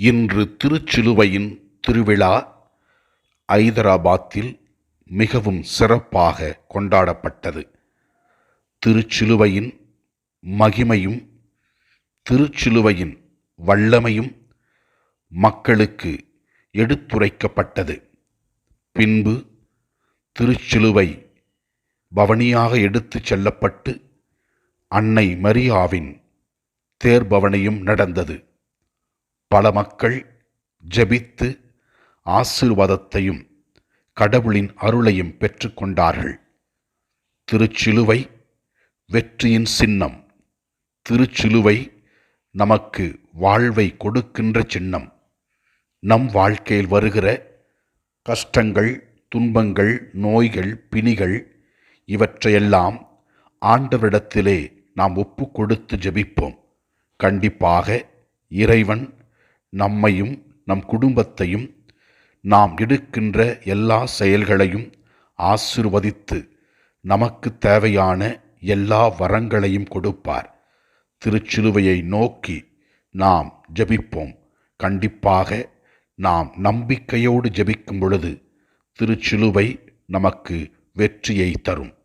இன்று திருச்சிலுவையின் திருவிழா ஐதராபாத்தில் மிகவும் சிறப்பாக கொண்டாடப்பட்டது. திருச்சிலுவையின் மகிமையும் திருச்சிலுவையின் வல்லமையும் மக்களுக்கு எடுத்துரைக்கப்பட்டது. பின்பு திருச்சிலுவை பவனியாக எடுத்துச் செல்லப்பட்டு அன்னை மரியாவின் தேர்பவனியும் நடந்தது. பல மக்கள் ஜெபித்து ஆசீர்வாதத்தையும் கடவுளின் அருளையும் பெற்றுக்கொண்டார்கள். திருச்சிலுவை வெற்றியின் சின்னம். திருச்சிலுவை நமக்கு வாழ்வை கொடுக்கின்ற சின்னம். நம் வாழ்க்கையில் வருகிற கஷ்டங்கள், துன்பங்கள், நோய்கள், பிணிகள் இவற்றையெல்லாம் ஆண்டவரிடத்திலே நாம் ஒப்பு கொடுத்து ஜெபிப்போம். கண்டிப்பாக இறைவன் நம்மையும் நம் குடும்பத்தையும் நாம் எடுக்கின்ற எல்லா செயல்களையும் ஆசீர்வதித்து நமக்கு தேவையான எல்லா வரங்களையும் கொடுப்பார். திருச்சிலுவையை நோக்கி நாம் ஜெபிப்போம். கண்டிப்பாக நாம் நம்பிக்கையோடு ஜெபிக்கும் பொழுது திருச்சிலுவை நமக்கு வெற்றியை தரும்.